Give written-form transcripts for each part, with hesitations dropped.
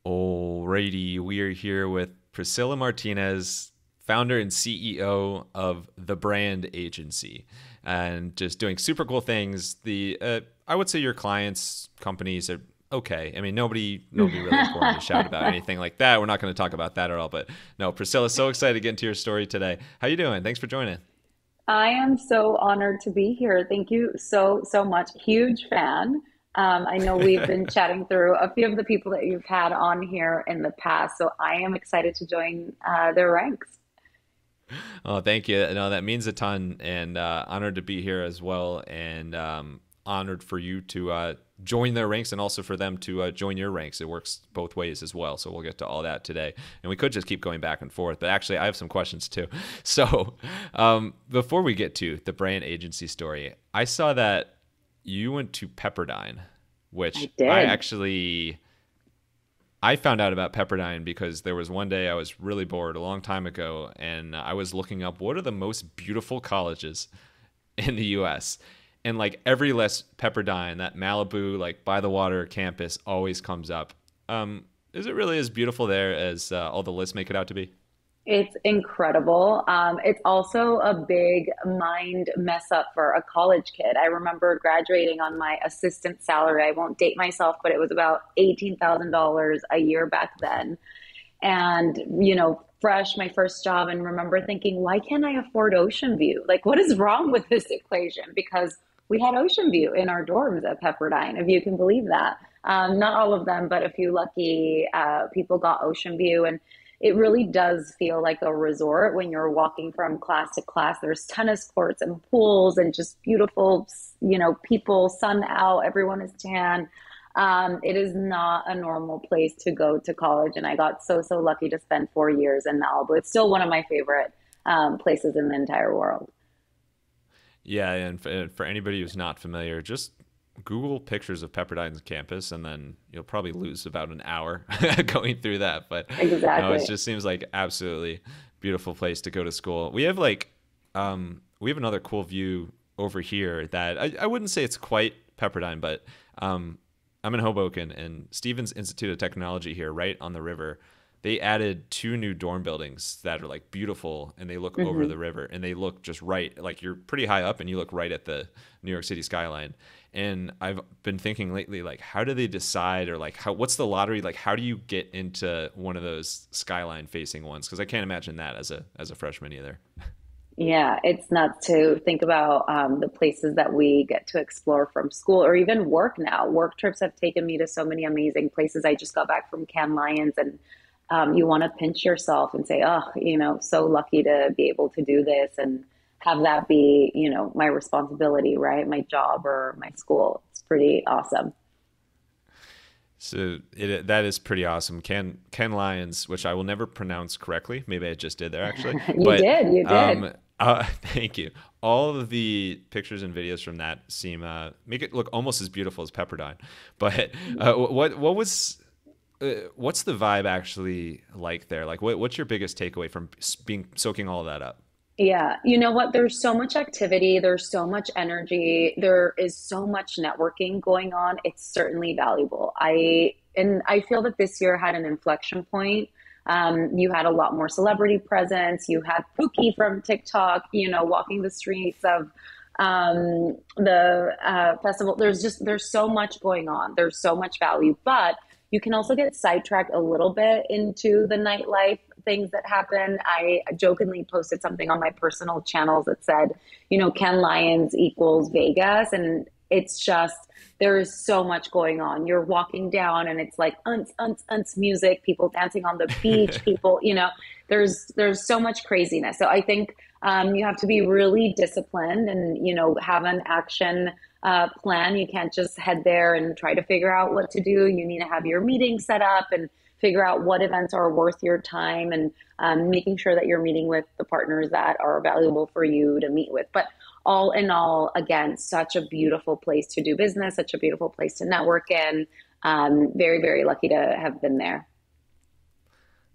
Alrighty, we are here with Priscila Martinez, founder and CEO of the Brand Agency, and just doing super cool things. I would say your clients, companies are okay. I mean, nobody really important to shout about anything like that. We're not going to talk about that at all. But no, Priscilla, so excited to get into your story today. How you doing? Thanks for joining. I am so honored to be here. Thank you so much. Huge fan. I know we've been chatting through a few of the people that you've had on here in the past, so I am excited to join their ranks. Oh, thank you. No, that means a ton, and honored to be here as well, and honored for you to join their ranks, and also for them to join your ranks. It works both ways as well, so we'll get to all that today. And we could just keep going back and forth, but actually, I have some questions too. So, before we get to the brand agency story, I saw that you went to Pepperdine, I which did. I found out about Pepperdine because there was one day I was really bored a long time ago, and I was looking up what are the most beautiful colleges in the U.S. And like every list, Pepperdine, that Malibu, like by the water campus, always comes up. Is it really as beautiful there as all the lists make it out to be? It's incredible. It's also a big mind mess up for a college kid. I remember graduating on my assistant salary. I won't date myself, but it was about $18,000 a year back then. And, fresh, my first job, and remember thinking, why can't I afford Ocean View? Like, what is wrong with this equation? Because we had Ocean View in our dorms at Pepperdine, if you can believe that. Not all of them, but a few lucky people got Ocean View. And it really does feel like a resort when you're walking from class to class. There's tennis courts and pools and just beautiful, people, sun out, everyone is tan. It is not a normal place to go to college, and I got so lucky to spend 4 years in Malibu. It's still one of my favorite places in the entire world. Yeah, and for anybody who's not familiar, just Google pictures of Pepperdine's campus, and then you'll probably lose about an hour going through that. But no, it Exactly. just seems like absolutely beautiful place to go to school. We have another cool view over here that I wouldn't say it's quite Pepperdine, but I'm in Hoboken, and Stevens Institute of Technology here, right on the river. They added two new dorm buildings that are like beautiful, and they look over Hmm. the river, and they look just right, like you're pretty high up, and you look right at the New York City skyline. And I've been thinking lately, like, how do they decide, or like, what's the lottery? Like, how do you get into one of those skyline facing ones? Because I can't imagine that as a freshman either. Yeah, it's nuts to think about the places that we get to explore from school or even work now. Work trips have taken me to so many amazing places. I just got back from Cannes Lions, and you want to pinch yourself and say, oh, so lucky to be able to do this and have that be, my responsibility, right? My job or my school. It's pretty awesome. So that is pretty awesome. Ken Lyons, which I will never pronounce correctly. Maybe I just did there actually, You but did, you did. thank you. All of the pictures and videos from that seem make it look almost as beautiful as Pepperdine. But what was what's the vibe actually like there? Like what's your biggest takeaway from being soaking all of that up? Yeah, you know what? There's so much activity, there's so much energy, there is so much networking going on. It's certainly valuable. I feel that this year had an inflection point. You had a lot more celebrity presence. You had Pookie from TikTok, walking the streets of the festival. There's so much going on. There's so much value, but you can also get sidetracked a little bit into the nightlife things that happen. I jokingly posted something on my personal channels that said, Ken Lyons equals Vegas. And it's just, there is so much going on. You're walking down and it's like unts music, people dancing on the beach, people, there's so much craziness. So I think you have to be really disciplined and, have an action plan. You can't just head there and try to figure out what to do. You need to have your meeting set up and figure out what events are worth your time and making sure that you're meeting with the partners that are valuable for you to meet with. But all in all, again, such a beautiful place to do business, such a beautiful place to network in. Very, very lucky to have been there.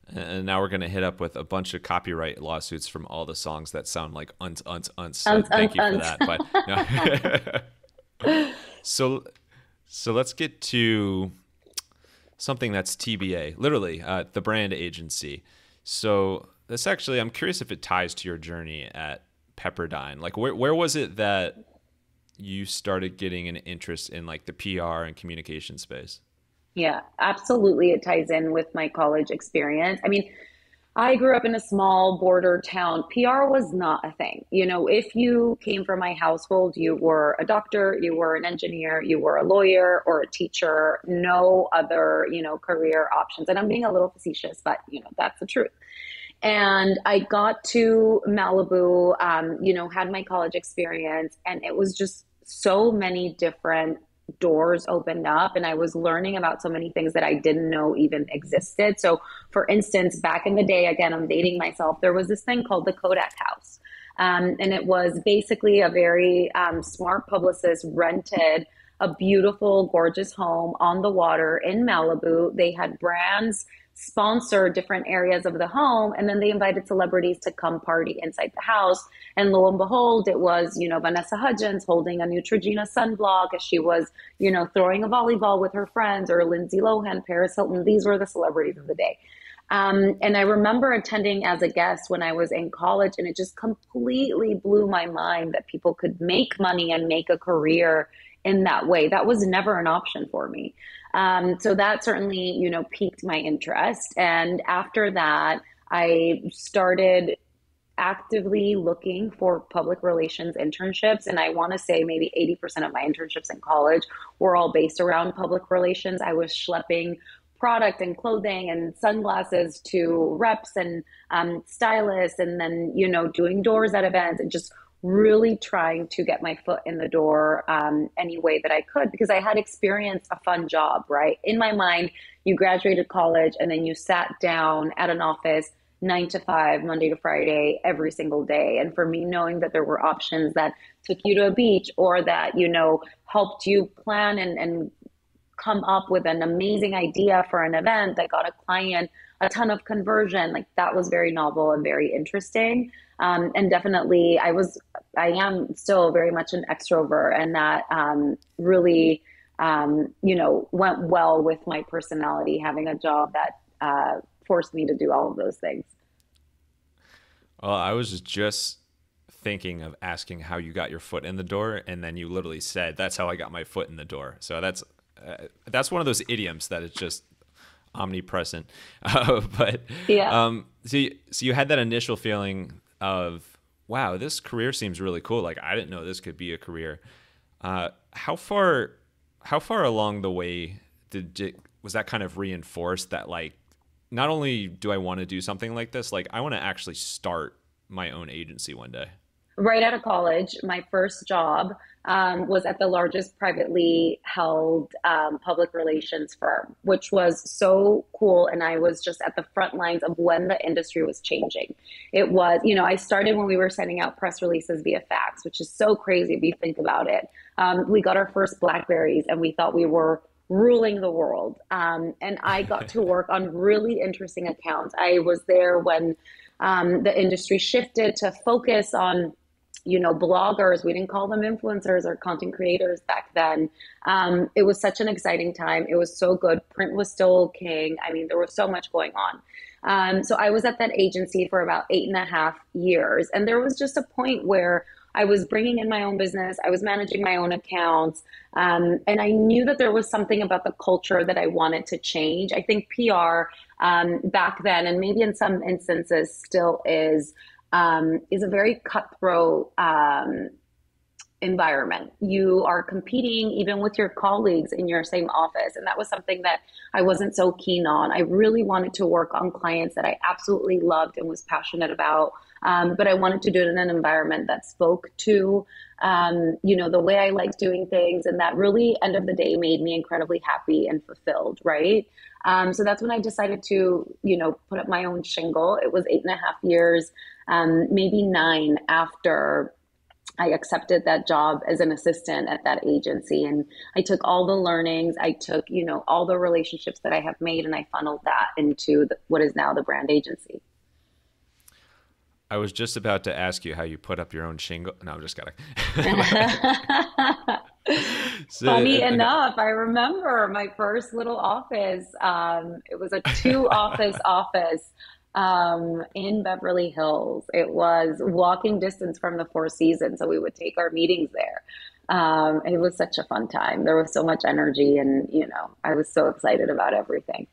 And now we're going to hit up with a bunch of copyright lawsuits from all the songs that sound like unts. So Uns, uns, thank you for uns. that. But no. so So let's get to something that's TBA, literally, the brand agency. So this actually, I'm curious if it ties to your journey at Pepperdine. Like, where was it that you started getting an interest in like the PR and communication space? Yeah, absolutely. It ties in with my college experience. I mean, I grew up in a small border town. PR was not a thing. If you came from my household, you were a doctor, you were an engineer, you were a lawyer or a teacher, no other, career options. And I'm being a little facetious, but, that's the truth. And I got to Malibu, had my college experience, and it was just so many different doors opened up, and I was learning about so many things that I didn't know even existed. So, for instance, back in the day, again, I'm dating myself, there was this thing called the Kodak House. And it was basically a very smart publicist rented a beautiful, gorgeous home on the water in Malibu. They had brands sponsor different areas of the home, and then they invited celebrities to come party inside the house. And lo and behold, it was, Vanessa Hudgens holding a Neutrogena sunblock as she was, throwing a volleyball with her friends, or Lindsay Lohan, Paris Hilton. These were the celebrities of the day. And I remember attending as a guest when I was in college, and it just completely blew my mind that people could make money and make a career in that way. That was never an option for me. So that certainly, piqued my interest. And after that, I started actively looking for public relations internships. And I want to say maybe 80% of my internships in college were all based around public relations. I was schlepping product and clothing and sunglasses to reps and stylists, and then, doing doors at events and just really trying to get my foot in the door any way that I could, because I had experienced a fun job, right? In my mind, you graduated college and then you sat down at an office 9 to 5, Monday to Friday, every single day. And for me, knowing that there were options that took you to a beach, or that, helped you plan and come up with an amazing idea for an event that got a client a ton of conversion, like that was very novel and very interesting. And definitely I am still very much an extrovert, and that really, went well with my personality, having a job that forced me to do all of those things. Well, I was just thinking of asking how you got your foot in the door, and then you literally said, "That's how I got my foot in the door." So that's one of those idioms that is just omnipresent. But Yeah. so you had that initial feeling of, wow, this career seems really cool. Like, I didn't know this could be a career. How far along the way was that kind of reinforced that, like, not only do I want to do something like this, like I want to actually start my own agency one day? Right out of college, my first job was at the largest privately held public relations firm, which was so cool. And I was just at the front lines of when the industry was changing. It was, I started when we were sending out press releases via fax, which is so crazy if you think about it. We got our first Blackberries and we thought we were ruling the world. And I got to work on really interesting accounts. I was there when the industry shifted to focus on bloggers. We didn't call them influencers or content creators back then. It was such an exciting time. It was so good. Print was still king. I mean, there was so much going on. So I was at that agency for about 8.5 years. And there was just a point where I was bringing in my own business. I was managing my own accounts. And I knew that there was something about the culture that I wanted to change. I think PR back then, and maybe in some instances still is a very cutthroat environment. You are competing even with your colleagues in your same office. And that was something that I wasn't so keen on. I really wanted to work on clients that I absolutely loved and was passionate about. But I wanted to do it in an environment that spoke to, the way I liked doing things. And that really, end of the day, made me incredibly happy and fulfilled, right? So that's when I decided to, put up my own shingle. It was 8.5 years, maybe 9 after I accepted that job as an assistant at that agency. And I took all the learnings, I took, all the relationships that I have made, and I funneled that into what is now the brand agency. I was just about to ask you how you put up your own shingle. No, I'm just kidding. So, Funny enough, I remember my first little office. It was a two office in Beverly Hills. It was walking distance from the Four Seasons, so we would take our meetings there. It was such a fun time. There was so much energy, and I was so excited about everything.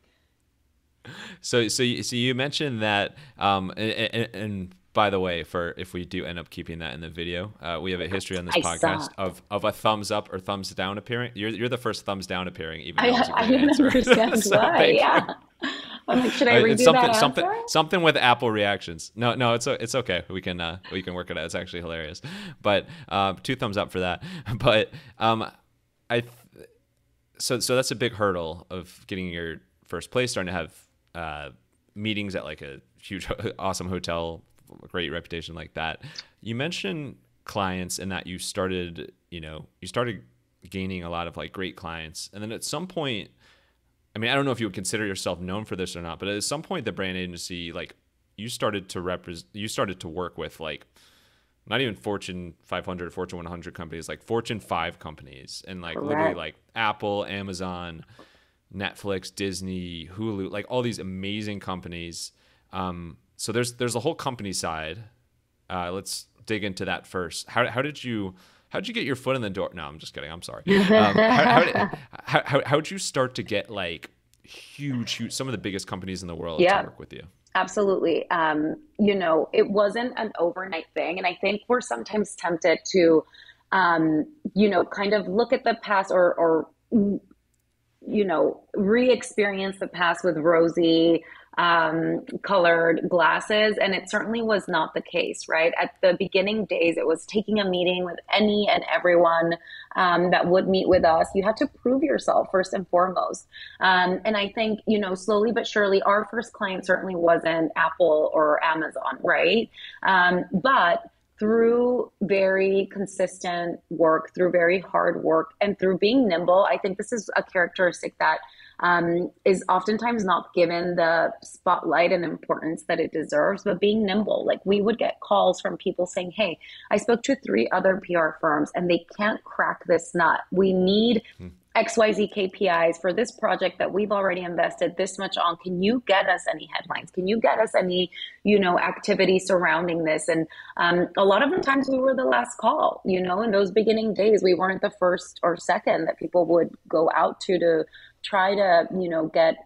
so you mentioned that, and by the way, for if we do end up keeping that in the video, we have a history on this I saw. podcast of a thumbs up or thumbs down appearing. You're the first thumbs down appearing, even though it was a I great didn't answer. understand So why. thank you. Yeah. I'm like, should I It's redo that answer? something with Apple reactions. No, it's okay. We can work it out. It's actually hilarious. But two thumbs up for that. But I so that's a big hurdle of getting your first place, starting to have meetings at like a huge, awesome hotel, great reputation like that. You mentioned clients and that you started gaining a lot of like great clients, and then at some point, I mean, I don't know if you would consider yourself known for this or not, but at some point, the brand agency, like, you started to work with like not even Fortune 500, Fortune 100 companies, like Fortune 5 companies, and like literally Correct. like Apple, Amazon, Netflix, Disney, Hulu, like all these amazing companies. So there's a whole company side. Let's dig into that first. How did you get your foot in the door? No, I'm just kidding. I'm sorry. How did you start to get like huge, some of the biggest companies in the world to Yeah. work with you? Absolutely. It wasn't an overnight thing. And I think we're sometimes tempted to, kind of look at the past or re-experience the past with rosy colored glasses. And it certainly was not the case, right? At the beginning days, it was taking a meeting with any and everyone that would meet with us. You had to prove yourself first and foremost. And I think, slowly but surely, our first client certainly wasn't Apple or Amazon, right? But through very consistent work, through very hard work, and through being nimble, I think this is a characteristic that is oftentimes not given the spotlight and importance that it deserves. But being nimble, like we would get calls from people saying, "Hey, I spoke to three other PR firms and they can't crack this nut. We need XYZ KPIs for this project that we've already invested this much on. Can you get us any headlines? Can you get us any, activity surrounding this?" And a lot of the times we were the last call, in those beginning days, we weren't the first or second that people would go out to try to, get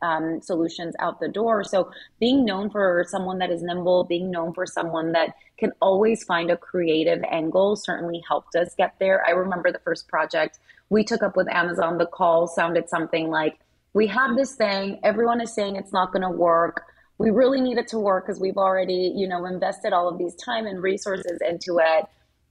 solutions out the door. So being known for someone that is nimble, being known for someone that can always find a creative angle certainly helped us get there. I remember the first project we took up with Amazon, the call sounded something like, "We have this thing, everyone is saying it's not going to work. We really need it to work because we've already, invested all of these time and resources into it.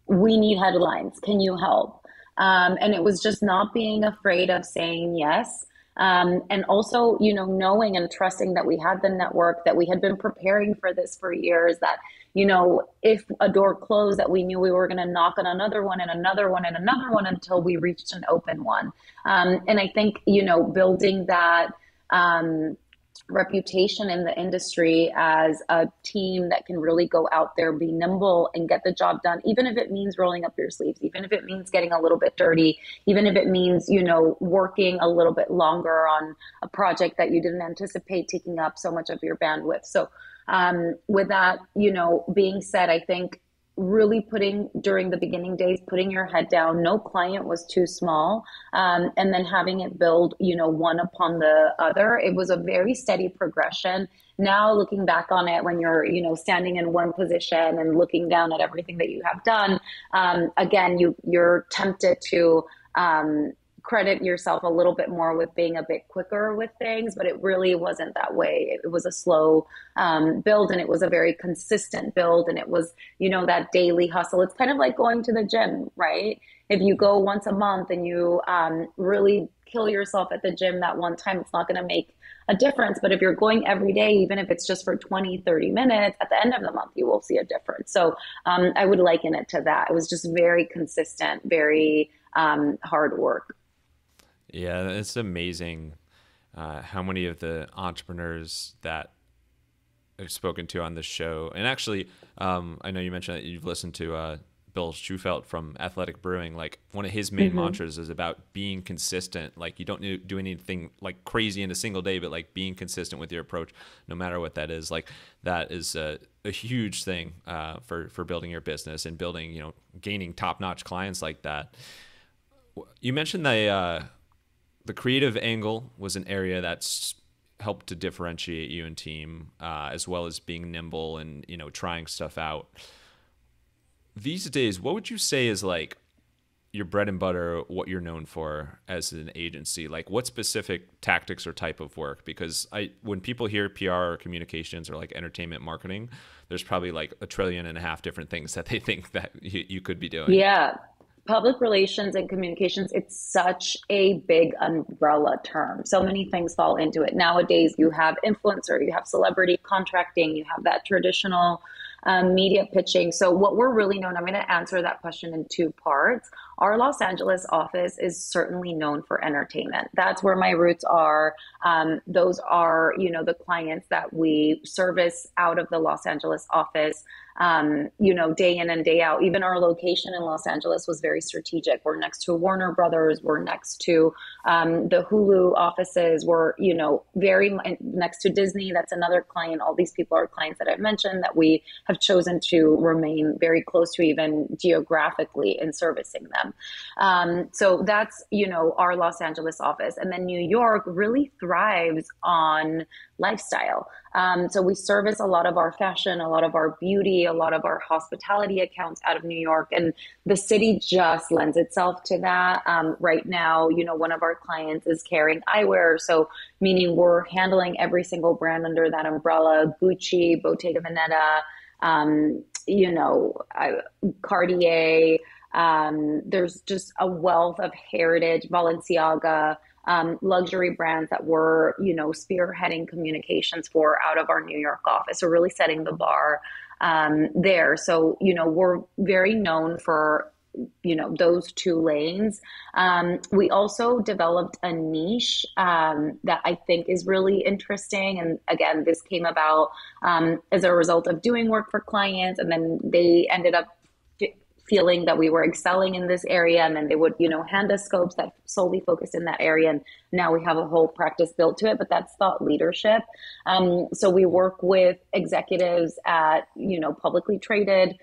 We need headlines. Can you help?" And it was just not being afraid of saying yes. And also, knowing and trusting that we had the network, that we had been preparing for this for years, that, if a door closed, that we knew we were going to knock on another one and another one and another one until we reached an open one. And I think, building that, reputation in the industry as a team that can really go out there, be nimble, and get the job done, even if it means rolling up your sleeves, even if it means getting a little bit dirty, even if it means, working a little bit longer on a project that you didn't anticipate taking up so much of your bandwidth. So, with that, being said, I think really during the beginning days, putting your head down, no client was too small, and then having it build, one upon the other. It was a very steady progression. Now looking back on it, when you're, standing in one position and looking down at everything that you have done, again, you're tempted to, credit yourself a little bit more with being a bit quicker with things, but it really wasn't that way. It was a slow build, and it was a very consistent build, and it was, that daily hustle. It's kind of like going to the gym, right? If you go once a month and you really kill yourself at the gym that one time, it's not going to make a difference. But if you're going every day, even if it's just for 20, 30 minutes, at the end of the month, you will see a difference. So I would liken it to that. It was just very consistent, very hard work. Yeah, it's amazing how many of the entrepreneurs that I've spoken to on this show, and actually, I know you mentioned that you've listened to Bill Schufelt from Athletic Brewing, like one of his main mantras is about being consistent. Like you don't need to do anything like crazy in a single day, but like being consistent with your approach, no matter what that is. Like that is a huge thing for building your business and building, gaining top notch clients like that. You mentioned the creative angle was an area that's helped to differentiate you and team, as well as being nimble and trying stuff out. These days, what would you say is like your bread and butter, what you're known for as an agency? Like what specific tactics or type of work? Because when people hear PR or communications or like entertainment marketing, there's probably like 1.5 trillion different things that they think that you could be doing. Yeah. Public relations and communications, it's such a big umbrella term. So many things fall into it. Nowadays, you have influencer, you have celebrity contracting, you have that traditional media pitching. So what we're really known, I'm going to answer that question in two parts. Our Los Angeles office is certainly known for entertainment. That's where my roots are. Those are, the clients that we service out of the Los Angeles office, day in and day out. Even our location in Los Angeles was very strategic. We're next to Warner Brothers. We're next to the Hulu offices. We're, very next to Disney. That's another client. All these people are clients that I've mentioned that we have chosen to remain very close to, even geographically, in servicing them. So that's, our Los Angeles office. And then New York really thrives on lifestyle. So we service a lot of our fashion, a lot of our beauty, a lot of our hospitality accounts out of New York. And the city just lends itself to that. Right now, one of our clients is carrying eyewear. So meaning we're handling every single brand under that umbrella: Gucci, Bottega Veneta, Cartier. There's just a wealth of heritage, Balenciaga, luxury brands that we're, spearheading communications for out of our New York office. So really setting the bar there. So, we're very known for, those two lanes. We also developed a niche that I think is really interesting. And again, this came about as a result of doing work for clients, and then they ended up feeling that we were excelling in this area, and then they would, hand us scopes that solely focused in that area. And now we have a whole practice built to it, but that's thought leadership. So we work with executives at, publicly traded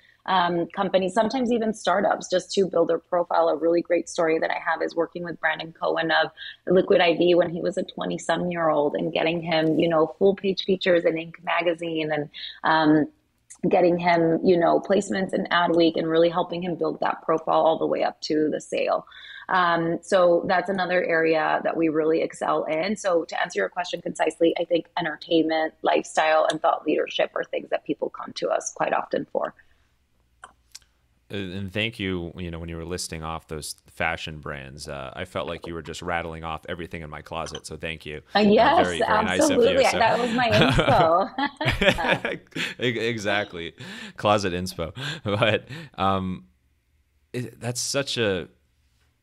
companies, sometimes even startups, just to build their profile. A really great story that I have is working with Brandon Cohen of Liquid IV when he was a 20-some-year-old, and getting him, full page features in Inc. magazine, and getting him, placements in Adweek, and really helping him build that profile all the way up to the sale. So that's another area that we really excel in. So to answer your question concisely, I think entertainment, lifestyle, and thought leadership are things that people come to us quite often for. And thank you, when you were listing off those fashion brands, I felt like you were just rattling off everything in my closet. So thank you. Yes, very, very absolutely. Nice of you. That was my info. Exactly. Closet inspo. But that's such a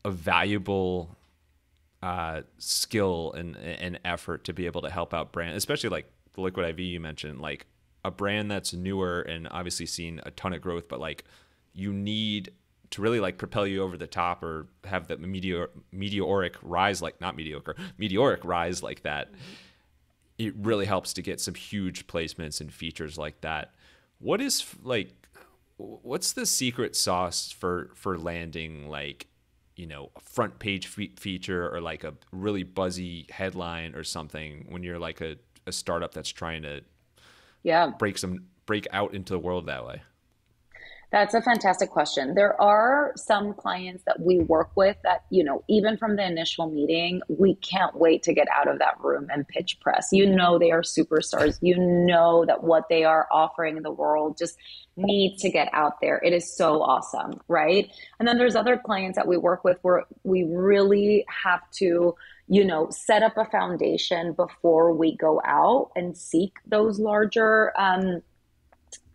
valuable skill and effort to be able to help out brands, especially like the Liquid IV you mentioned, like a brand that's newer and obviously seen a ton of growth, but like you need to really like propel you over the top or have the meteoric rise, like not mediocre, meteoric rise like that. It really helps to get some huge placements and features like that. What's the secret sauce for landing like, a front page feature or like a really buzzy headline or something when you're like a startup that's trying to break out into the world that way? That's a fantastic question. There are some clients that we work with that, even from the initial meeting, we can't wait to get out of that room and pitch press. They are superstars. That what they are offering the world just needs to get out there. It is so awesome, right? And then there's other clients that we work with where we really have to, set up a foundation before we go out and seek those larger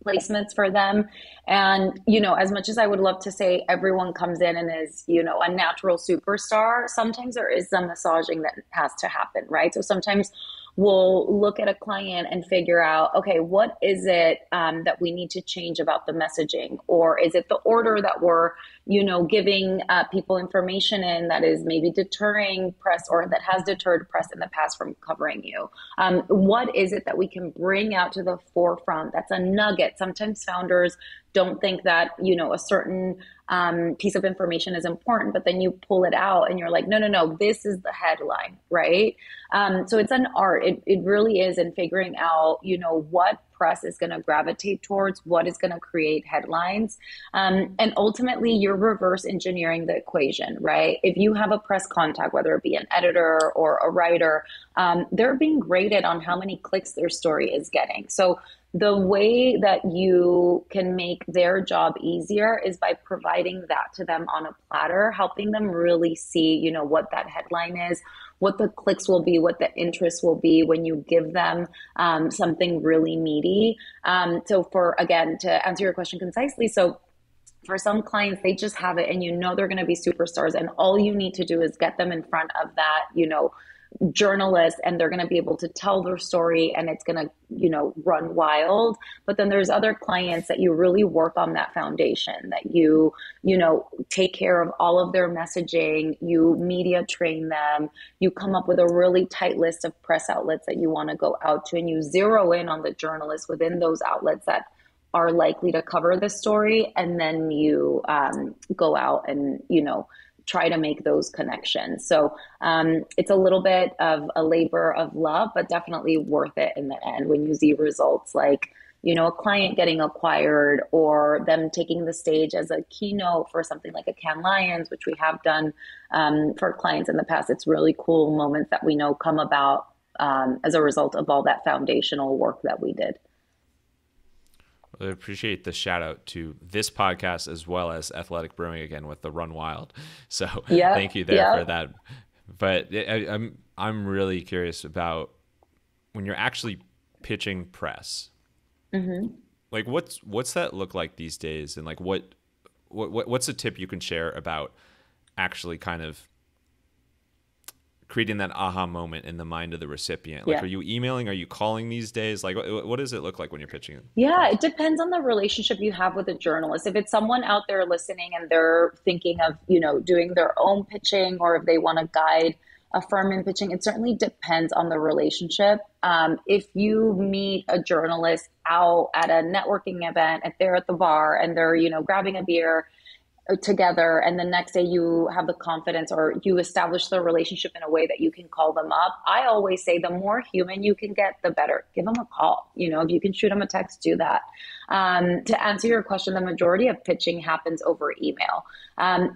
placements for them. And, you know, as much as I would love to say everyone comes in and is, you know, a natural superstar, sometimes there is some massaging that has to happen, right? So sometimes we'll look at a client and figure out, okay, what is it that we need to change about the messaging? Or is it the order that we're, you know, giving people information in that is maybe deterring press or that has deterred press in the past from covering you? What is it that we can bring out to the forefront that's a nugget? Sometimes founders don't think that, you know, a certain piece of information is important, but then you pull it out and you're like, no, no, no, this is the headline, right? So it's an art. It really is in figuring out, you know, what press is going to gravitate towards, what is going to create headlines. And ultimately, you're reverse engineering the equation, right? If you have a press contact, whether it be an editor or a writer, they're being graded on how many clicks their story is getting. So the way that you can make their job easier is by providing that to them on a platter, helping them really see, you know, what that headline is, what the clicks will be, what the interest will be when you give them something really meaty. So for, again, to answer your question concisely, so for some clients, they just have it and you know they're going to be superstars, and all you need to do is get them in front of that, you know, journalist, and they're going to be able to tell their story and it's going to, you know, run wild. But then there's other clients that you really work on that foundation, that you know, take care of all of their messaging, you media train them, you come up with a really tight list of press outlets that you want to go out to, and you zero in on the journalists within those outlets that are likely to cover the story. And then you go out and, you know, try to make those connections. So it's a little bit of a labor of love, but definitely worth it in the end when you see results like, you know, a client getting acquired or them taking the stage as a keynote for something like a Cannes Lions, which we have done for clients in the past. It's really cool moments that we know come about as a result of all that foundational work that we did. I appreciate the shout out to this podcast as well as Athletic Brewing again with the Run Wild. So thank you there for that. But I'm really curious about when you're actually pitching press. Mm-hmm. Like what's that look like these days, and like what's a tip you can share about actually kind of creating that aha moment in the mind of the recipient? Like, are you emailing? Are you calling these days? Like, what does it look like when you're pitching? Yeah, it depends on the relationship you have with a journalist. If it's someone out there listening and they're thinking of, you know, doing their own pitching, or if they want to guide a firm in pitching, it certainly depends on the relationship. If you meet a journalist out at a networking event, if they're at the bar and they're, you know, grabbing a beer together, and the next day you have the confidence or you establish the relationship in a way that you can call them up, I always say the more human you can get, the better. Give them a call. You know, if you can shoot them a text, do that. To answer your question, the majority of pitching happens over email.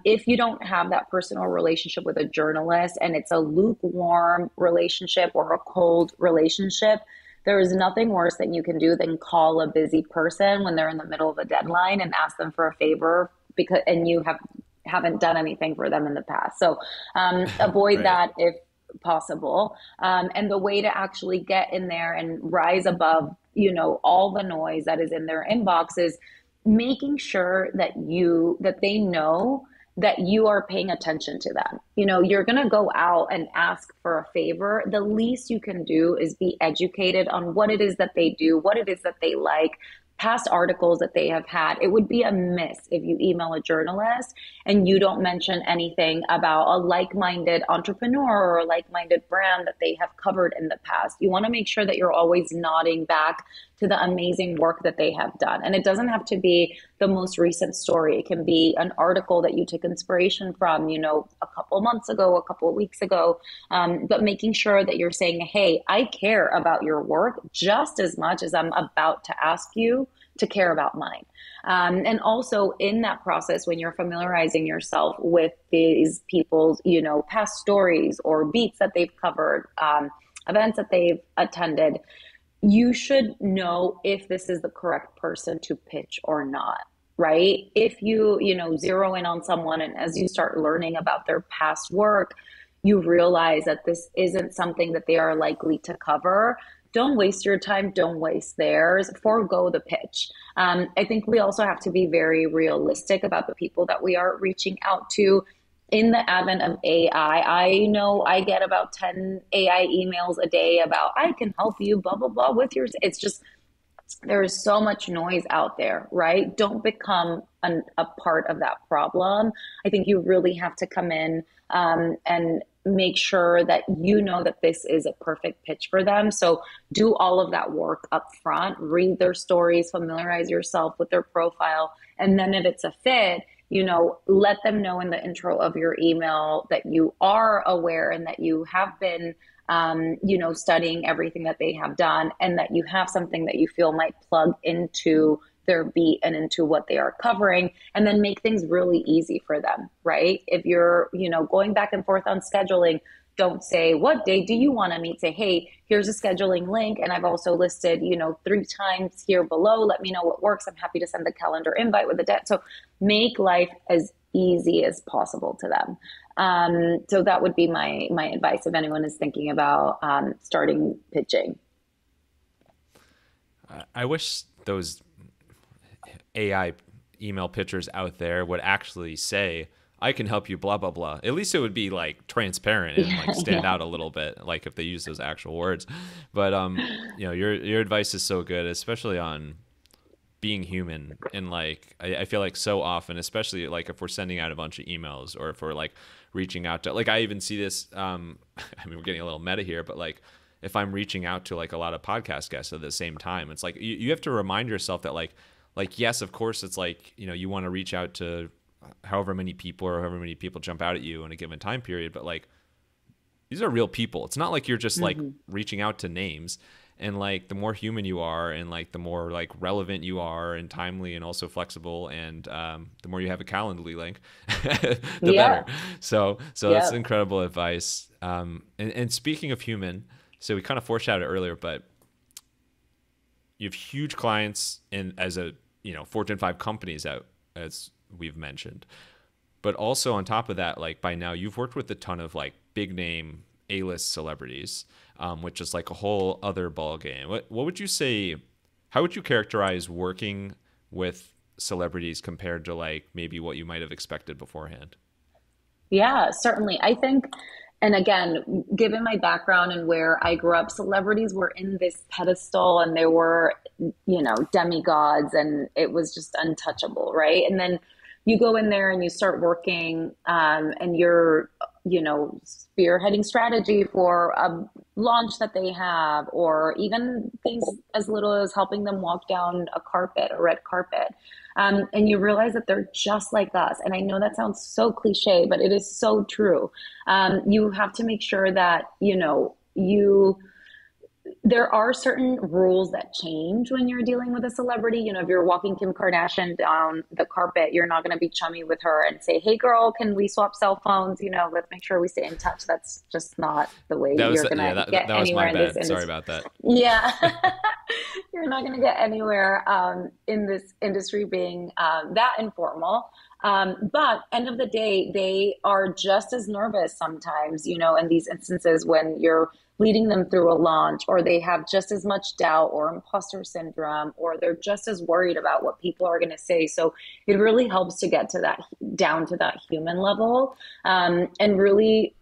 If you don't have that personal relationship with a journalist and it's a lukewarm relationship or a cold relationship, there is nothing worse that you can do than call a busy person when they're in the middle of a deadline and ask them for a favor and you haven't done anything for them in the past. So avoid that if possible. And the way to actually get in there and rise above, you know, all the noise that is in their inbox is making sure that they know that you are paying attention to them. You know, you're going to go out and ask for a favor. The least you can do is be educated on what it is that they do, what it is that they like, past articles that they have had. It would be a miss if you email a journalist and you don't mention anything about a like-minded entrepreneur or a like-minded brand that they have covered in the past. You want to make sure that you're always nodding back to the amazing work that they have done. And it doesn't have to be the most recent story. It can be an article that you took inspiration from, you know, a couple months ago, a couple of weeks ago, but making sure that you're saying, hey, I care about your work just as much as I'm about to ask you to care about mine. And also in that process, when you're familiarizing yourself with these people's, you know, past stories or beats that they've covered, events that they've attended, you should know if this is the correct person to pitch or not, right? If you know, zero in on someone and as you start learning about their past work, you realize that this isn't something that they are likely to cover, don't waste your time, don't waste theirs, forego the pitch. I think we also have to be very realistic about the people that we are reaching out to. In the advent of AI, I know I get about 10 AI emails a day about, I can help you, blah, blah, blah, with your, it's just, there is so much noise out there, right? Don't become a part of that problem. I think you really have to come in and make sure that you know that this is a perfect pitch for them. So do all of that work up front, read their stories, familiarize yourself with their profile. And then if it's a fit, let them know in the intro of your email that you are aware and that you have been studying everything that they have done, and that you have something that you feel might plug into their beat and into what they are covering, and then make things really easy for them, right? If you're, going back and forth on scheduling, don't say, what day do you want to meet? Say, hey, here's a scheduling link. And I've also listed, 3 times here below. Let me know what works. I'm happy to send the calendar invite with the date. So make life as easy as possible to them. So that would be my advice if anyone is thinking about starting pitching. I wish those AI email pitchers out there would actually say, I can help you, blah, blah, blah. At least it would be like transparent and like stand out a little bit, like if they use those actual words. But, your advice is so good, especially on being human. And like, I feel like so often, especially like if we're sending out a bunch of emails or if we're like reaching out to, like, I even see this, we're getting a little meta here, but like, if I'm reaching out to like a lot of podcast guests at the same time, it's like, you have to remind yourself that like, yes, of course, it's like, you want to reach out to however many people or however many people jump out at you in a given time period. But like, these are real people. It's not like you're just like reaching out to names. And like, the more human you are and like the more like relevant you are and timely and also flexible, and the more you have a Calendly link, the better. So that's incredible advice. And speaking of human, so we kind of foreshadowed earlier, but you have huge clients as a, Fortune 5 companies out, as we've mentioned. But also on top of that, like by now you've worked with a ton of like big name A-list celebrities, which is like a whole other ball game. What would you say, how would you characterize working with celebrities compared to like maybe what you might have expected beforehand? Yeah, certainly. I think, and again, given my background and where I grew up, celebrities were in this pedestal and they were, demigods, and it was just untouchable, right? And then you go in there and you start working, and you're, spearheading strategy for a launch that they have, or even things as little as helping them walk down a red carpet. And you realize that they're just like us. And I know that sounds so cliche, but it is so true. You have to make sure that, there are certain rules that change when you're dealing with a celebrity. If you're walking Kim Kardashian down the carpet, you're not going to be chummy with her and say, hey girl, can we swap cell phones? Let's make sure we stay in touch. That's just not the way you're going to get anywhere in this industry. Sorry about that. Yeah. You're not going to get anywhere in this industry being that informal. But end of the day, they are just as nervous sometimes, in these instances when you're leading them through a launch, or they have just as much doubt or imposter syndrome, or they're just as worried about what people are going to say. So it really helps to get to that, down to that human level. And really,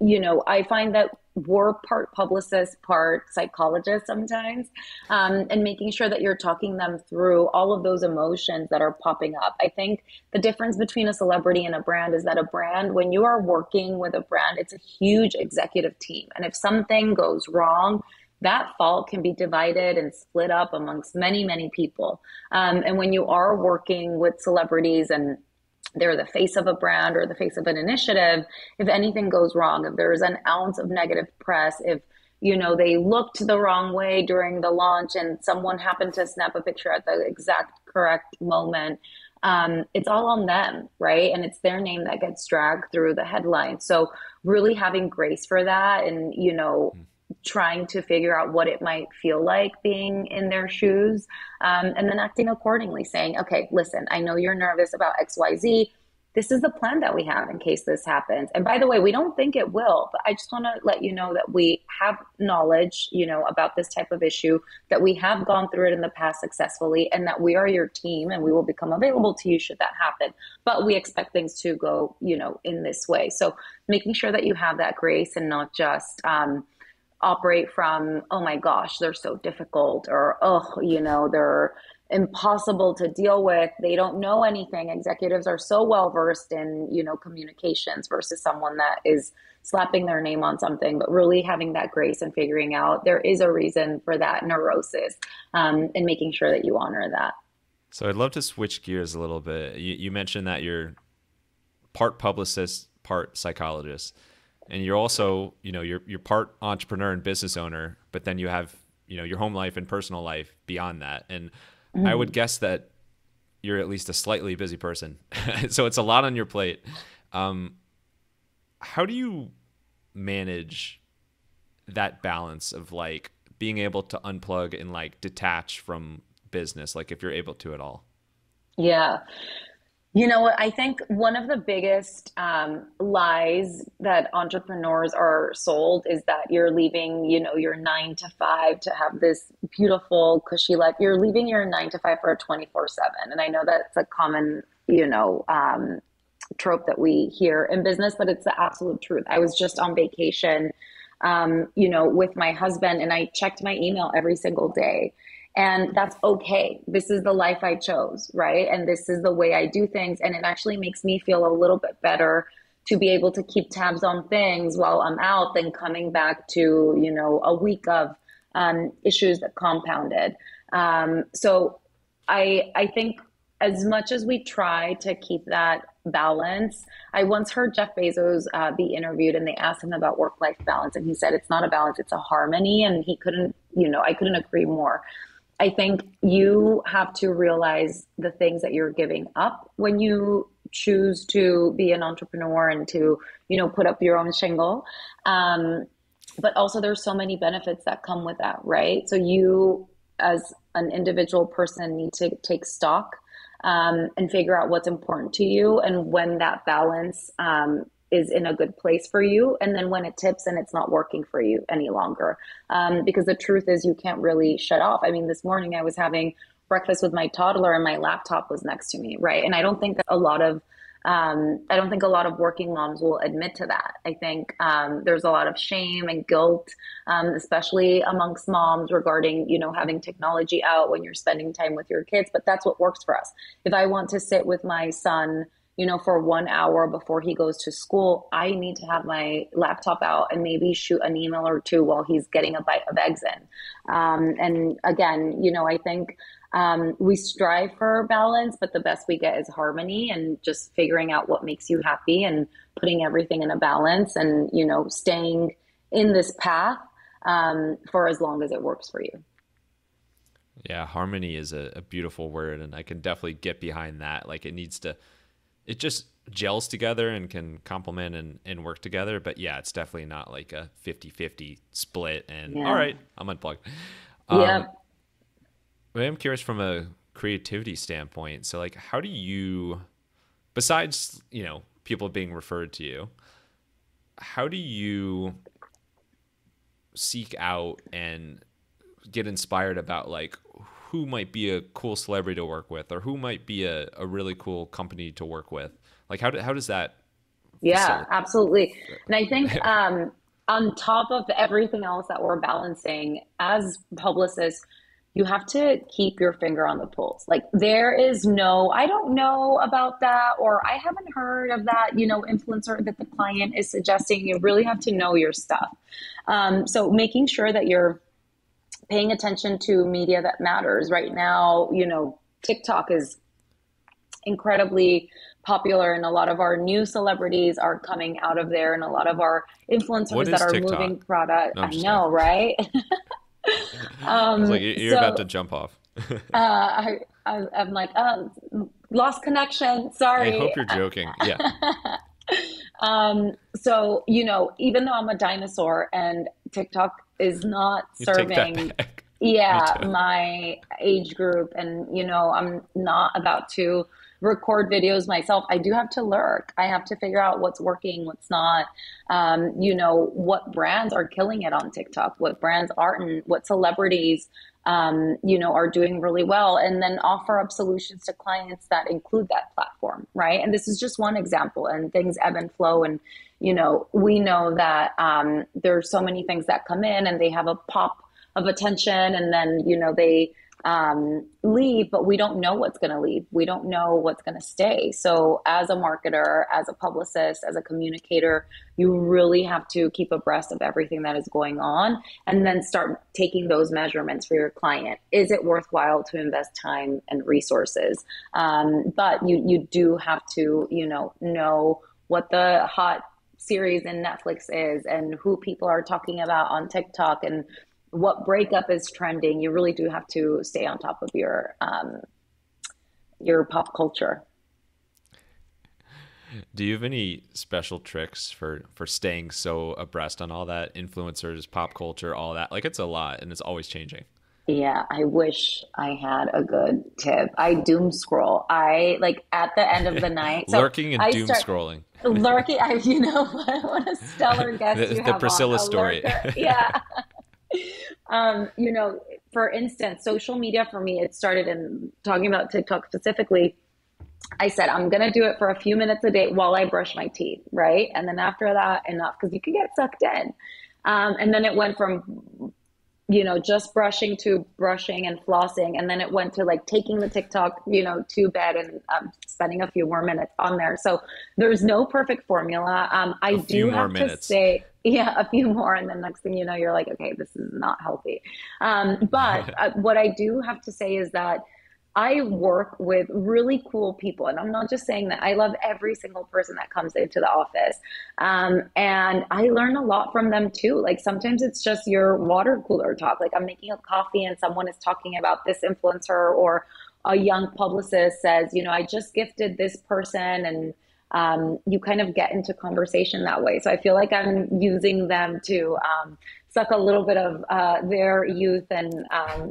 I find that we're part publicist, part psychologist sometimes, and making sure that you're talking them through all of those emotions that are popping up. I think the difference between a celebrity and a brand is that a brand, when you are working with a brand, it's a huge executive team. And if something goes wrong, that fault can be divided and split up amongst many, many people. And when you are working with celebrities and they're the face of a brand or the face of an initiative, if anything goes wrong, if there's an ounce of negative press, if they looked the wrong way during the launch and someone happened to snap a picture at the exact correct moment, it's all on them, right? And it's their name that gets dragged through the headline. So really having grace for that, and trying to figure out what it might feel like being in their shoes, and then acting accordingly, saying, okay, listen, I know you're nervous about XYZ. this is the plan that we have in case this happens. And by the way, we don't think it will, but I just want to let you know that we have knowledge, about this type of issue, that we have gone through it in the past successfully, and that we are your team and we will become available to you should that happen. But we expect things to go, in this way. So making sure that you have that grace and not just, operate from, oh my gosh, they're so difficult, or, oh, they're impossible to deal with. They don't know anything. Executives are so well versed in, communications, versus someone that is slapping their name on something, but really having that grace and figuring out there is a reason for that neurosis, and making sure that you honor that. So I'd love to switch gears a little bit. You mentioned that you're part publicist, part psychologist, and you're also, you're part entrepreneur and business owner, but then you have, your home life and personal life beyond that. And I would guess that you're at least a slightly busy person. So it's a lot on your plate. How do you manage that balance of like being able to unplug and like detach from business, like if you're able to at all? Yeah. You know what? I think one of the biggest lies that entrepreneurs are sold is that you're leaving, your 9 to 5 to have this beautiful, cushy life. You're leaving your 9 to 5 for a 24/7. And I know that's a common, trope that we hear in business, but it's the absolute truth. I was just on vacation, with my husband, and I checked my email every single day. And that's okay. This is the life I chose, right? And this is the way I do things. And it actually makes me feel a little bit better to be able to keep tabs on things while I'm out than coming back to, a week of issues that compounded. So I think as much as we try to keep that balance, I once heard Jeff Bezos be interviewed, and they asked him about work-life balance. And he said, it's not a balance, it's a harmony. And he couldn't, I couldn't agree more. I think you have to realize the things that you're giving up when you choose to be an entrepreneur and to, put up your own shingle. But also there's so many benefits that come with that, right? So you, as an individual person, need to take stock, and figure out what's important to you and when that balance, is in a good place for you, and then when it tips and it's not working for you any longer. Because the truth is you can't really shut off. I mean, this morning I was having breakfast with my toddler and my laptop was next to me, right? And I don't think that I don't think a lot of working moms will admit to that. I think there's a lot of shame and guilt, especially amongst moms regarding, having technology out when you're spending time with your kids, but that's what works for us. If I want to sit with my son, for 1 hour before he goes to school, I need to have my laptop out and maybe shoot an email or two while he's getting a bite of eggs in. And again, I think we strive for balance, but the best we get is harmony, and just figuring out what makes you happy and putting everything in a balance, and, staying in this path for as long as it works for you. Yeah, harmony is a beautiful word, and I can definitely get behind that. Like it just gels together and can complement and work together. But yeah, it's definitely not like a 50-50 split and all right, I'm unplugged. Yeah. But I'm curious from a creativity standpoint. So like, how do you, besides, people being referred to you, how do you seek out and get inspired about like who might be a cool celebrity to work with, or who might be a really cool company to work with? Like how does that facilitate? Absolutely. And I think on top of everything else that we're balancing as publicists, you have to keep your finger on the pulse. Like there is no, I don't know about that, or I haven't heard of that, influencer that the client is suggesting. You really have to know your stuff. So making sure that you're paying attention to media that matters right now. TikTok is incredibly popular, and a lot of our new celebrities are coming out of there, and a lot of our influencers that are TikTok? Moving product. No, I know, right? I was like, you're about to jump off. I'm like, lost connection. Sorry. I hope you're joking. Yeah. So, even though I'm a dinosaur and TikTok is not serving, my age group, and, I'm not about to record videos myself. I do have to lurk. I have to figure out what's working, what's not. What brands are killing it on TikTok, what brands aren't, what celebrities, are doing really well, and then offer up solutions to clients that include that platform, right? And this is just one example, and things ebb and flow. And, we know that there's so many things that come in and they have a pop of attention, and then, they leave, but we don't know what's going to leave. We don't know what's going to stay. So as a marketer, as a publicist, as a communicator, you really have to keep abreast of everything that is going on, and then start taking those measurements for your client. Is it worthwhile to invest time and resources? But you do have to, know what the hot series in Netflix is, and who people are talking about on TikTok, and what breakup is trending. You really do have to stay on top of your pop culture. Do you have any special tricks for staying so abreast on all that, influencers, pop culture, all that? Like, it's a lot and it's always changing. Yeah, I wish I had a good tip. I doom scroll. I like at the end of the night. So lurking and doom scrolling. Lurking. What a stellar guest you have the Priscila on. story. Yeah. For instance, social media for me, it started in talking about TikTok specifically. I said, I'm going to do it for a few minutes a day while I brush my teeth, right? And then after that, enough, because you can get sucked in. And then it went from, just brushing to brushing and flossing. And then it went to like taking the TikTok, to bed, and spending a few more minutes on there. So there's no perfect formula. I do have to say, a few more. And then next thing you know, you're like, okay, this is not healthy. But what I do have to say is that I work with really cool people. And I'm not just saying that. I love every single person that comes into the office. And I learn a lot from them too. Like sometimes it's just your water cooler talk. Like I'm making a coffee and someone is talking about this influencer, or a young publicist says, I just gifted this person, and you kind of get into conversation that way. So I feel like I'm using them to suck a little bit of their youth and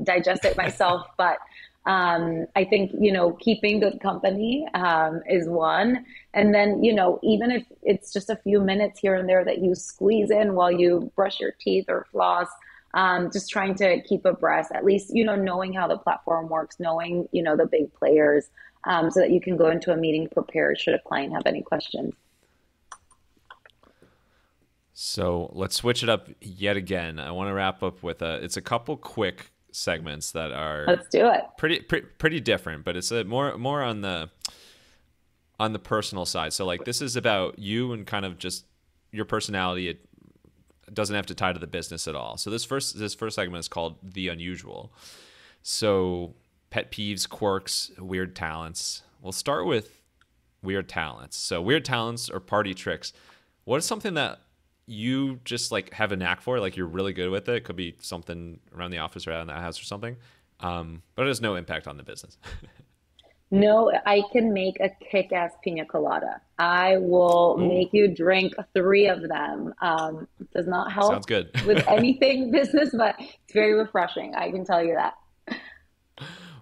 digest it myself. But I think, keeping good company is one. And then, even if it's just a few minutes here and there that you squeeze in while you brush your teeth or floss, just trying to keep abreast, at least, knowing how the platform works, knowing, the big players, so that you can go into a meeting prepared should a client have any questions. So let's switch it up yet again. I want to wrap up with it's a couple quick segments that are, let's do it, pretty different, but it's more on the personal side. So like this is about you and kind of just your personality. It doesn't have to tie to the business at all. So this first segment is called The Unusual. So pet peeves, quirks, weird talents. We'll start with weird talents. So weird talents or party tricks. What is something that you just like have a knack for, like you're really good with it? It could be something around the office or around the house or something, but it has no impact on the business. No, I can make a kick-ass pina colada. I will make you drink 3 of them. It does not help Sounds good. with anything business, but it's very refreshing. I can tell you that.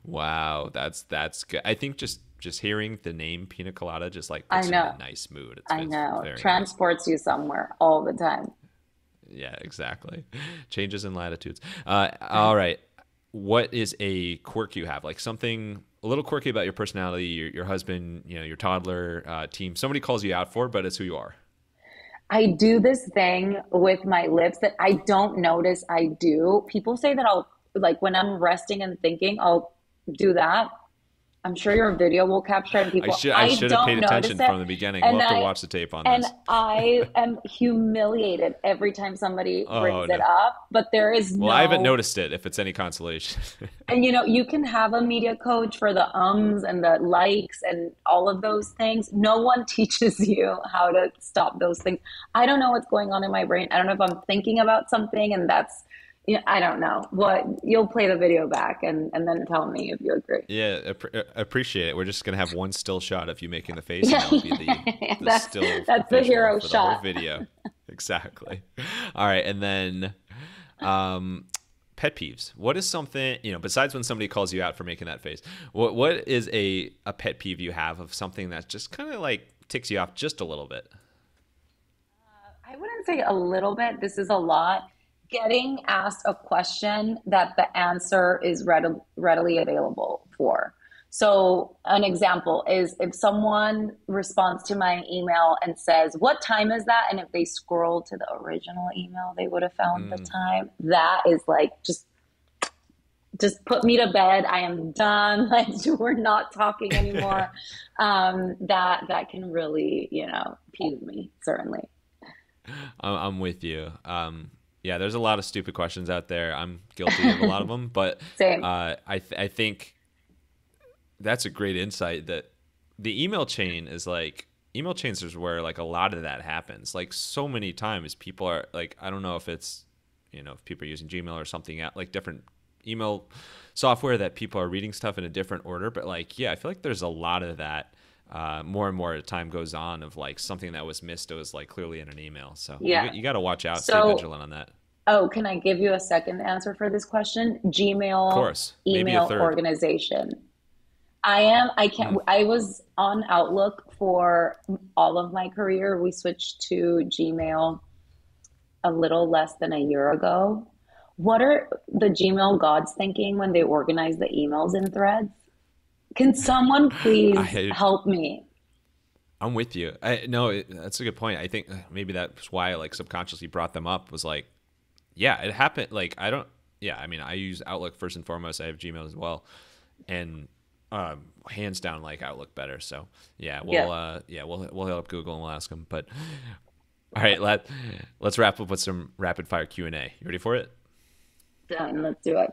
Wow, that's good. I think just hearing the name pina colada just like puts you in a nice mood. I know. Transports you somewhere all the time. Yeah, exactly. Changes in latitudes. All right. What is a quirk you have? Like something a little quirky about your personality, your husband, your toddler, team. Somebody calls you out for, but it's who you are. I do this thing with my lips that I don't notice I do. People say that I'll, like when I'm resting and thinking, I'll do that. I'm sure your video will capture it. People, I should have paid attention from the beginning. We'll have to watch the tape on this. And I am humiliated every time somebody brings it up. But there is no... Well, I haven't noticed it, if it's any consolation. And you can have a media coach for the ums and the likes and all of those things. No one teaches you how to stop those things. I don't know what's going on in my brain. I don't know if I'm thinking about something and that's... I don't know what you'll play the video back and then tell me if you agree. Yeah, appreciate it. We're just gonna have one still shot of you making the face, and that'll be the that's the hero shot the whole video. Exactly. All right, and then pet peeves. What is something, besides when somebody calls you out for making that face, what is a pet peeve you have of something that just kind of like ticks you off just a little bit? I wouldn't say a little bit. This is a lot. Getting asked a question that the answer is readily available for. So, an example is if someone responds to my email and says, "What time is that?" And if they scroll to the original email, they would have found the Mm. time. That is like just put me to bed. I am done. Like we're not talking anymore. That can really, peeve me, certainly. I'm with you. Yeah, there's a lot of stupid questions out there. I'm guilty of a lot of them, but Same. I think that's a great insight that the email chains is where like a lot of that happens. Like so many times people are like, I don't know if it's, if people are using Gmail or something like different email software that people are reading stuff in a different order. But like, yeah, I feel like there's a lot of that more and more as time goes on of like something that was missed. It was like clearly in an email. So Yeah. you got to watch out, stay So, vigilant on that. oh, can I give you a second answer for this question? Of Gmail course, maybe a email third. organization. Mm. I was on Outlook for all of my career. We switched to Gmail a little less than a year ago. What are the Gmail gods thinking when they organize the emails in threads? Can someone please I help me? I'm with you. No, that's a good point. I think maybe that's why I like subconsciously brought them up was like, yeah, it happened. Like I don't. Yeah, I mean, I use Outlook first and foremost. I have Gmail as well, and hands down like Outlook better. So yeah, Yeah, we'll hit up Google and we'll ask them. But all right, let's wrap up with some rapid fire Q&A. You ready for it? done. Let's do it.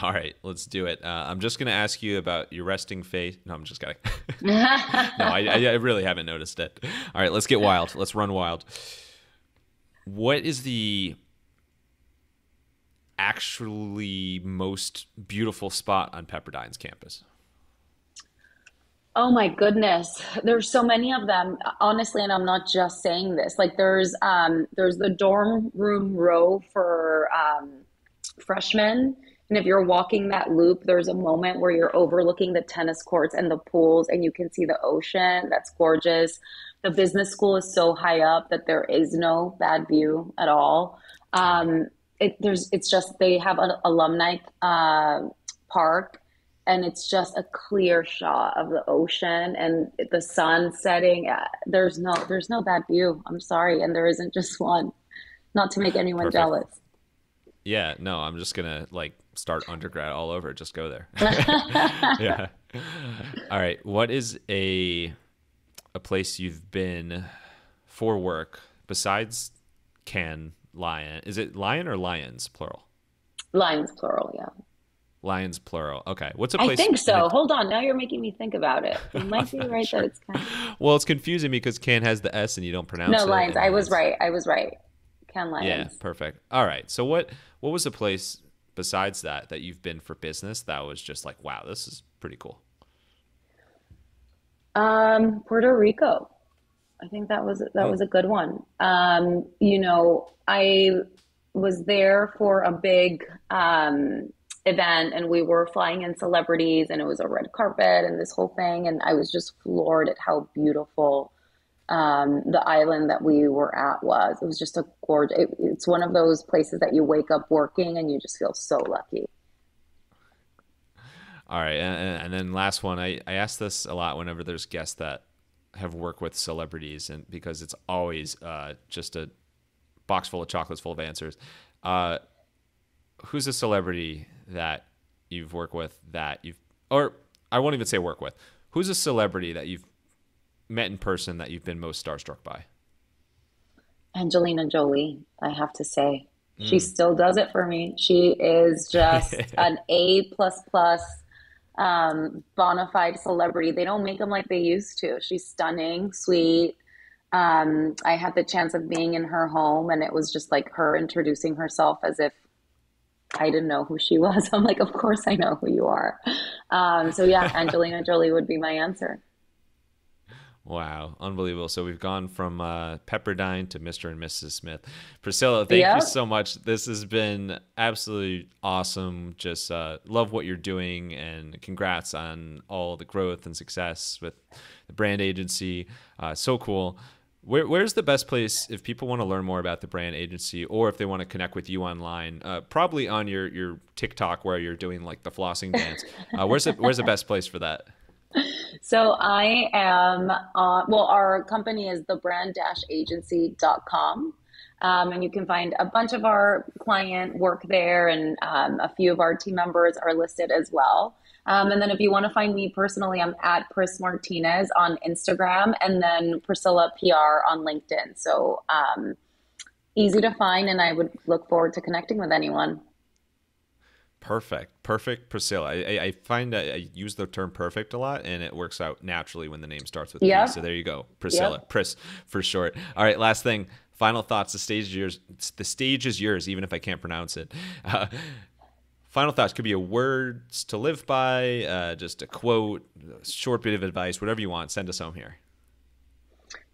All right, let's do it. I'm just gonna ask you about your resting face. No, I'm just kidding. No, I really haven't noticed it. All right, let's get wild. Let's run wild. What is the actually most beautiful spot on Pepperdine's campus? Oh my goodness. There's so many of them, honestly, and I'm not just saying this. Like there's the dorm room row for freshmen. And if you're walking that loop, there's a moment where you're overlooking the tennis courts and the pools and you can see the ocean. That's gorgeous. The business school is so high up that there is no bad view at all. It's just they have an alumni park and it's just a clear shot of the ocean and the sun setting. There's no bad view. I'm sorry, and there isn't just one. Not to make anyone Perfect. jealous. Yeah, no, I'm just gonna like start undergrad all over. Just go there. Yeah. All right. What is a place you've been for work besides Can Lion? Is it Lion or Lions plural? Lions plural, yeah. Lions plural. Okay. What's a I place think in so. it? Hold on. Now you're making me think about it. You I'm might be not right that sure. it's kind of... Well, it's confusing me because Can has the S and you don't No, pronounce it, Lions. and I was Lions. right. I was right. Ken Yeah, Lions. perfect. All right. So what was a place besides that you've been for business that was just like, wow, this is pretty cool? Puerto Rico. I think that Oh, was a good one. I was there for a big event and we were flying in celebrities and it was a red carpet and this whole thing and I was just floored at how beautiful the island that we were at was. It was just a gorgeous. It's one of those places that you wake up working and you just feel so lucky. all right. And then last one, I ask this a lot whenever there's guests that have worked with celebrities, and because it's always just a box full of chocolates full of answers. Uh, who's a celebrity that you've worked with that you've, or I won't even say work with. Who's a celebrity that you've met in person that you've been most starstruck by? Angelina Jolie, I have to say. She Mm. still does it for me. She is just an A plus plus bona fide celebrity. They don't make them like they used to. She's stunning, sweet. I had the chance of being in her home, and it was just like her introducing herself as if I didn't know who she was. I'm like, of course I know who you are. So yeah, Angelina Jolie would be my answer. Wow, unbelievable. So we've gone from Pepperdine to Mr. and Mrs. Smith. Priscilla, thank you Yep. so much. This has been absolutely awesome. Just love what you're doing, and congrats on all the growth and success with the brand agency. So cool. Where's the best place if people want to learn more about the brand agency, or if they want to connect with you online? Probably on your TikTok where you're doing like the flossing dance. Where's the best place for that? So I am well, our company is thebrand-agency.com. And you can find a bunch of our client work there, and a few of our team members are listed as well. And then if you want to find me personally, I'm at Pris Martinez on Instagram, and then Priscilla PR on LinkedIn. So easy to find, and I would look forward to connecting with anyone. Perfect. Perfect, Priscilla. I find that I use the term perfect a lot, and it works out naturally when the name starts with P. So Yep. there you go. Priscilla. Yep. Pris for short. All right, last thing. Final thoughts. The stage is yours. The stage is yours, even if I can't pronounce it. Uh, Final thoughts could be a words to live by, just a quote, a short bit of advice, whatever you want. Send us home here.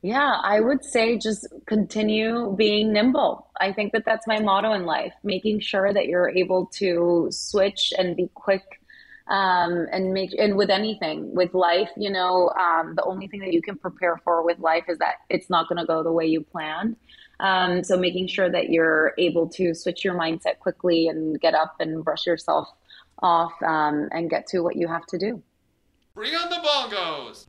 Yeah, I would say just continue being nimble. I think that that's my motto in life, making sure that you're able to switch and be quick, and make, and with anything, with life, the only thing that you can prepare for with life is that it's not going to go the way you planned. So making sure that you're able to switch your mindset quickly and get up and brush yourself off, and get to what you have to do. Bring on the bongos.